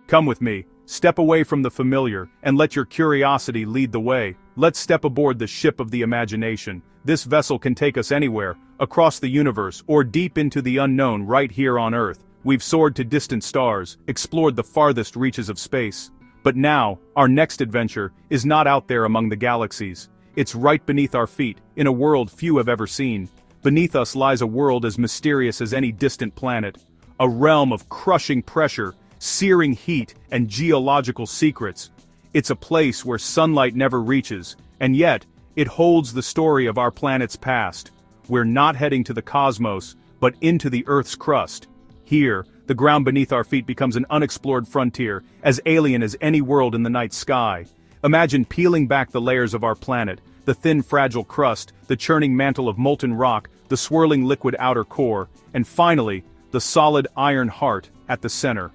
Come with me, step away from the familiar, and let your curiosity lead the way. Let's step aboard the ship of the imagination. This vessel can take us anywhere, across the universe, or deep into the unknown right here on Earth. We've soared to distant stars, explored the farthest reaches of space. But now, our next adventure is not out there among the galaxies. It's right beneath our feet, in a world few have ever seen. Beneath us lies a world as mysterious as any distant planet. A realm of crushing pressure, searing heat, and geological secrets. It's a place where sunlight never reaches, and yet, it holds the story of our planet's past. We're not heading to the cosmos, but into the Earth's crust. Here, the ground beneath our feet becomes an unexplored frontier, as alien as any world in the night sky. Imagine peeling back the layers of our planet, the thin fragile crust, the churning mantle of molten rock, the swirling liquid outer core, and finally, the solid iron heart at the center.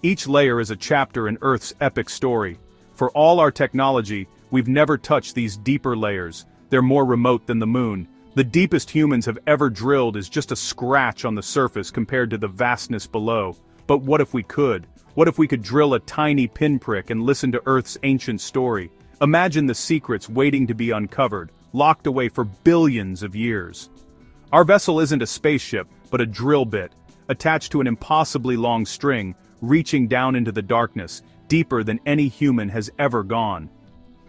Each layer is a chapter in Earth's epic story. For all our technology, we've never touched these deeper layers. They're more remote than the moon. The deepest humans have ever drilled is just a scratch on the surface compared to the vastness below. But what if we could? What if we could drill a tiny pinprick and listen to Earth's ancient story? Imagine the secrets waiting to be uncovered, locked away for billions of years. Our vessel isn't a spaceship, but a drill bit, attached to an impossibly long string, reaching down into the darkness, deeper than any human has ever gone.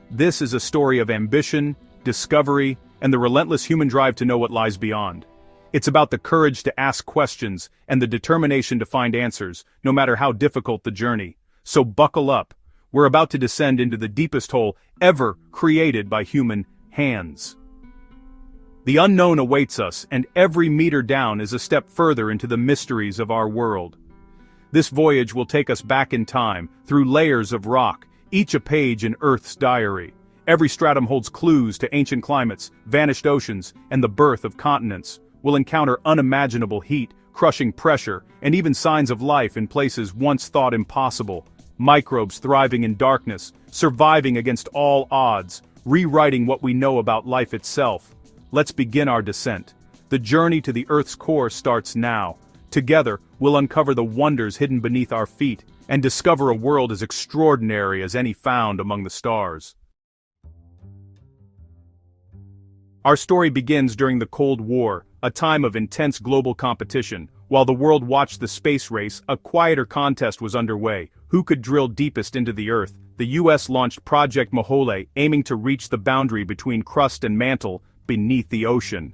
This is a story of ambition, discovery, and the relentless human drive to know what lies beyond. It's about the courage to ask questions and the determination to find answers, no matter how difficult the journey. So buckle up. We're about to descend into the deepest hole ever created by human hands. The unknown awaits us, and every meter down is a step further into the mysteries of our world. This voyage will take us back in time, through layers of rock, each a page in Earth's diary. Every stratum holds clues to ancient climates, vanished oceans, and the birth of continents. We'll encounter unimaginable heat, crushing pressure, and even signs of life in places once thought impossible. Microbes thriving in darkness, surviving against all odds, rewriting what we know about life itself. Let's begin our descent. The journey to the Earth's core starts now. Together, we'll uncover the wonders hidden beneath our feet, and discover a world as extraordinary as any found among the stars. Our story begins during the Cold War, a time of intense global competition. While the world watched the space race, a quieter contest was underway. Who could drill deepest into the Earth? The US launched Project Mohole, aiming to reach the boundary between crust and mantle beneath the ocean.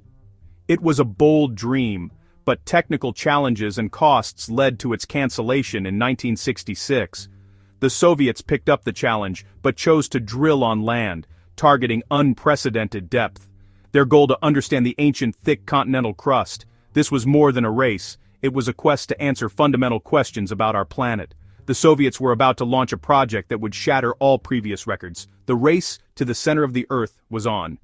It was a bold dream, but technical challenges and costs led to its cancellation in 1966. The Soviets picked up the challenge, but chose to drill on land, targeting unprecedented depth. Their goal to understand the ancient thick continental crust. This was more than a race, it was a quest to answer fundamental questions about our planet. The Soviets were about to launch a project that would shatter all previous records. The race to the center of the Earth was on.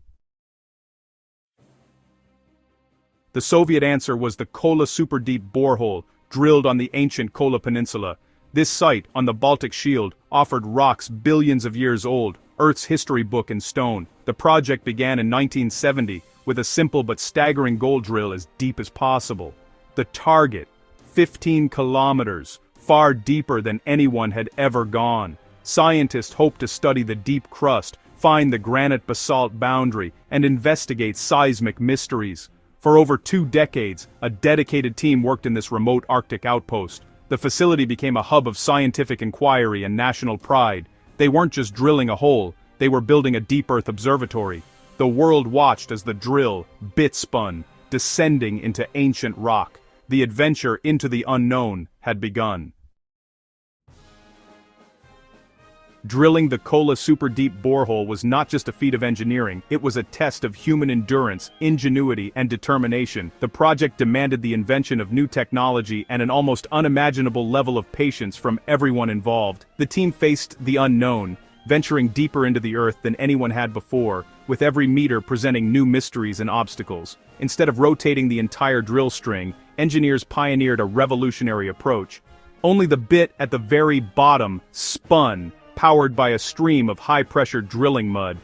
The Soviet answer was the Kola Superdeep borehole, drilled on the ancient Kola Peninsula. This site, on the Baltic Shield, offered rocks billions of years old, Earth's history book in stone. The project began in 1970, with a simple but staggering gold drill as deep as possible. The target, 15 kilometers, far deeper than anyone had ever gone. Scientists hoped to study the deep crust, find the granite basalt boundary, and investigate seismic mysteries. For over 2 decades, a dedicated team worked in this remote Arctic outpost. The facility became a hub of scientific inquiry and national pride. They weren't just drilling a hole, they were building a deep Earth observatory. The world watched as the drill, bit spun, descending into ancient rock. The adventure into the unknown had begun. Drilling the Kola Superdeep borehole was not just a feat of engineering, it was a test of human endurance, ingenuity, and determination. The project demanded the invention of new technology and an almost unimaginable level of patience from everyone involved. The team faced the unknown, venturing deeper into the Earth than anyone had before, with every meter presenting new mysteries and obstacles. Instead of rotating the entire drill string, engineers pioneered a revolutionary approach. Only the bit at the very bottom spun, powered by a stream of high-pressure drilling mud.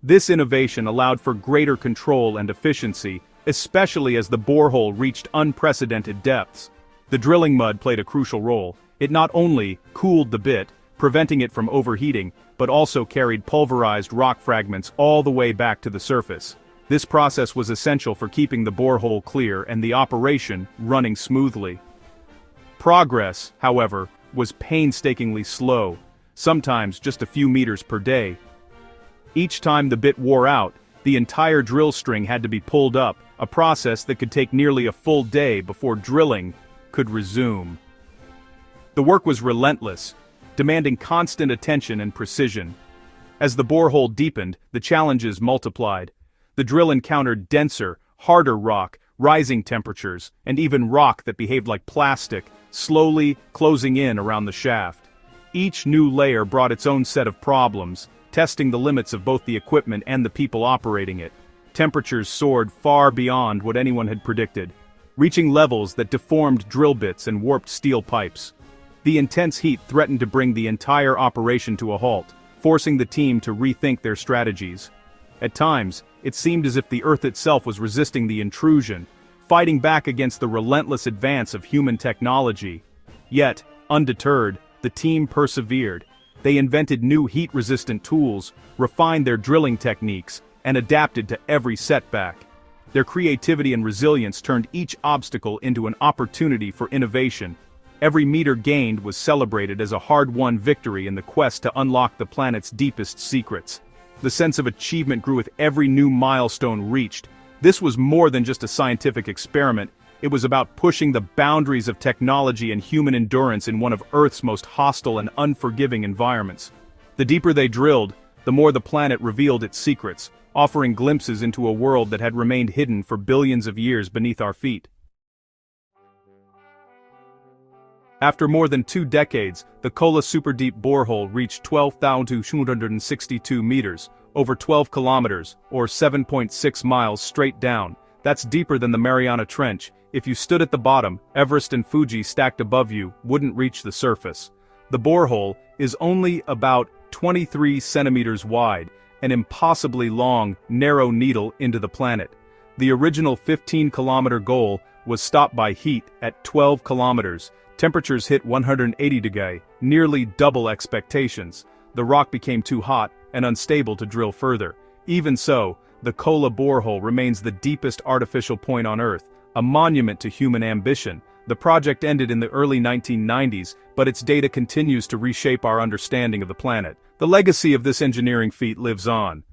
This innovation allowed for greater control and efficiency, especially as the borehole reached unprecedented depths. The drilling mud played a crucial role. It not only cooled the bit, preventing it from overheating, but also carried pulverized rock fragments all the way back to the surface. This process was essential for keeping the borehole clear and the operation running smoothly. Progress, however, was painstakingly slow, sometimes just a few meters per day. Each time the bit wore out, the entire drill string had to be pulled up, a process that could take nearly a full day before drilling could resume. The work was relentless, demanding constant attention and precision. As the borehole deepened, the challenges multiplied. The drill encountered denser, harder rock, rising temperatures, and even rock that behaved like plastic, slowly closing in around the shaft. Each new layer brought its own set of problems, testing the limits of both the equipment and the people operating it. Temperatures soared far beyond what anyone had predicted, reaching levels that deformed drill bits and warped steel pipes. The intense heat threatened to bring the entire operation to a halt, forcing the team to rethink their strategies. At times, it seemed as if the Earth itself was resisting the intrusion, fighting back against the relentless advance of human technology. Yet, undeterred, the team persevered. They invented new heat-resistant tools, refined their drilling techniques, and adapted to every setback. Their creativity and resilience turned each obstacle into an opportunity for innovation. Every meter gained was celebrated as a hard-won victory in the quest to unlock the planet's deepest secrets. The sense of achievement grew with every new milestone reached. This was more than just a scientific experiment. It was about pushing the boundaries of technology and human endurance in one of Earth's most hostile and unforgiving environments. The deeper they drilled, the more the planet revealed its secrets, offering glimpses into a world that had remained hidden for billions of years beneath our feet. After more than 2 decades, the Kola Superdeep borehole reached 12,262 meters, over 12 kilometers, or 7.6 miles straight down. That's deeper than the Mariana Trench. If you stood at the bottom, Everest and Fuji stacked above you wouldn't reach the surface. The borehole is only about 23 centimeters wide, an impossibly long, narrow needle into the planet. The original 15-kilometer goal was stopped by heat at 12 kilometers. Temperatures hit 180 degrees, nearly double expectations. The rock became too hot and unstable to drill further. Even so, the Kola borehole remains the deepest artificial point on Earth, a monument to human ambition. The project ended in the early 1990s, but its data continues to reshape our understanding of the planet. The legacy of this engineering feat lives on.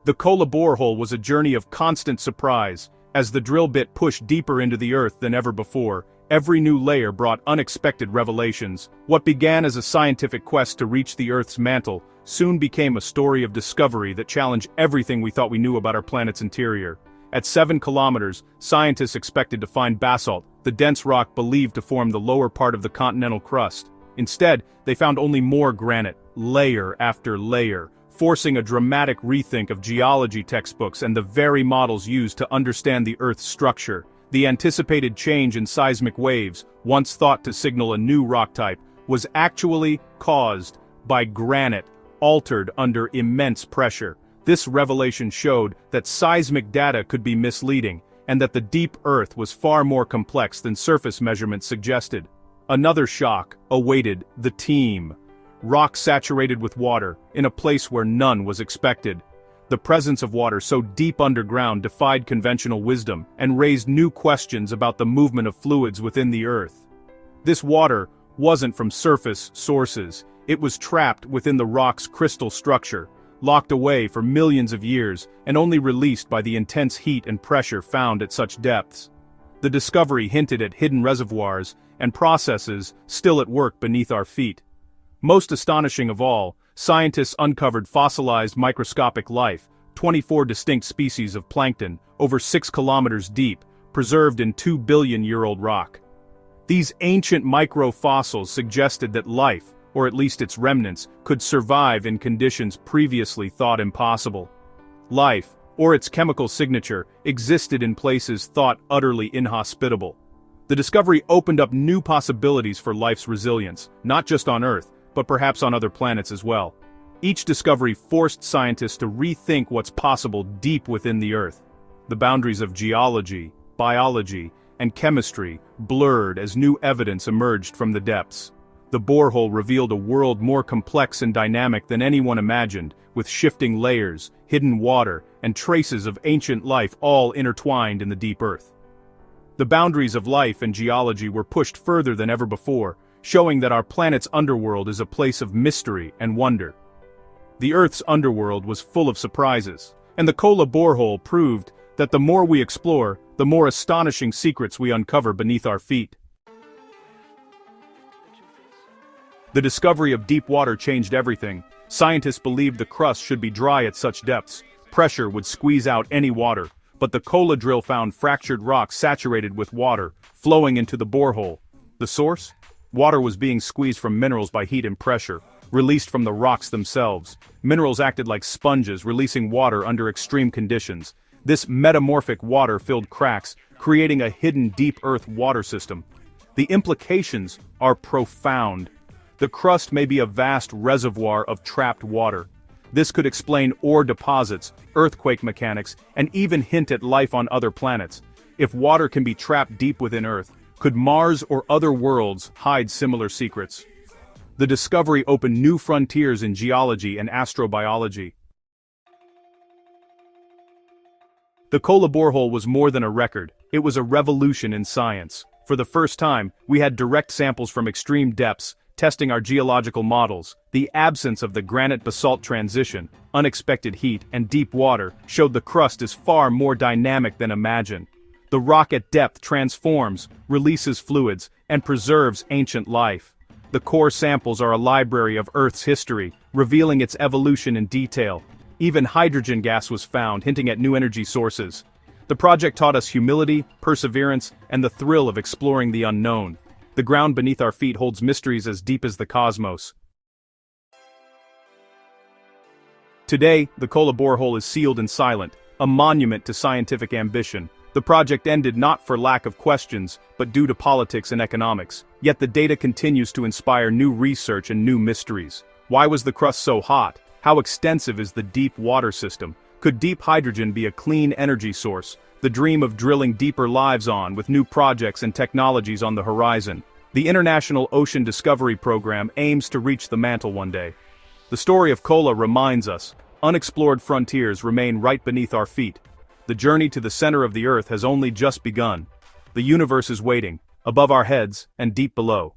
The Kola borehole was a journey of constant surprise. As the drill bit pushed deeper into the Earth than ever before, every new layer brought unexpected revelations. What began as a scientific quest to reach the Earth's mantle soon became a story of discovery that challenged everything we thought we knew about our planet's interior. At 7 kilometers, scientists expected to find basalt, the dense rock believed to form the lower part of the continental crust. Instead, they found only more granite, layer after layer, forcing a dramatic rethink of geology textbooks and the very models used to understand the Earth's structure. The anticipated change in seismic waves, once thought to signal a new rock type, was actually caused by granite, altered under immense pressure. This revelation showed that seismic data could be misleading, and that the deep Earth was far more complex than surface measurements suggested. Another shock awaited the team. Rock saturated with water, in a place where none was expected. The presence of water so deep underground defied conventional wisdom and raised new questions about the movement of fluids within the Earth. This water wasn't from surface sources. It was trapped within the rock's crystal structure, locked away for millions of years, and only released by the intense heat and pressure found at such depths. The discovery hinted at hidden reservoirs and processes still at work beneath our feet. Most astonishing of all, scientists uncovered fossilized microscopic life, 24 distinct species of plankton, over 6 kilometers deep, preserved in 2-billion-year-old rock. These ancient microfossils suggested that life, or at least its remnants, could survive in conditions previously thought impossible. Life, or its chemical signature, existed in places thought utterly inhospitable. The discovery opened up new possibilities for life's resilience, not just on Earth, but perhaps on other planets as well. Each discovery forced scientists to rethink what's possible deep within the Earth. The boundaries of geology, biology, and chemistry blurred as new evidence emerged from the depths. The borehole revealed a world more complex and dynamic than anyone imagined, with shifting layers, hidden water, and traces of ancient life all intertwined in the deep earth. The boundaries of life and geology were pushed further than ever before, showing that our planet's underworld is a place of mystery and wonder. The Earth's underworld was full of surprises, and the Kola borehole proved that the more we explore, the more astonishing secrets we uncover beneath our feet. The discovery of deep water changed everything. Scientists believed the crust should be dry at such depths. Pressure would squeeze out any water, but the Kola drill found fractured rock saturated with water, flowing into the borehole. The source? Water was being squeezed from minerals by heat and pressure, released from the rocks themselves. Minerals acted like sponges, releasing water under extreme conditions. This metamorphic water filled cracks, creating a hidden deep earth water system. The implications are profound. The crust may be a vast reservoir of trapped water. This could explain ore deposits, earthquake mechanics, and even hint at life on other planets. If water can be trapped deep within Earth, could Mars or other worlds hide similar secrets? The discovery opened new frontiers in geology and astrobiology. The Kola borehole was more than a record, it was a revolution in science. For the first time, we had direct samples from extreme depths, testing our geological models. The absence of the granite-basalt transition, unexpected heat, and deep water showed the crust is far more dynamic than imagined. The rock at depth transforms, releases fluids, and preserves ancient life. The core samples are a library of Earth's history, revealing its evolution in detail. Even hydrogen gas was found, hinting at new energy sources. The project taught us humility, perseverance, and the thrill of exploring the unknown. The ground beneath our feet holds mysteries as deep as the cosmos. Today, the Kola borehole is sealed and silent, a monument to scientific ambition. The project ended not for lack of questions, but due to politics and economics. Yet the data continues to inspire new research and new mysteries. Why was the crust so hot? How extensive is the deep water system? Could deep hydrogen be a clean energy source? The dream of drilling deeper lives on, with new projects and technologies on the horizon. The International Ocean Discovery Program aims to reach the mantle one day. The story of Kola reminds us, unexplored frontiers remain right beneath our feet. The journey to the center of the Earth has only just begun. The universe is waiting, above our heads and deep below.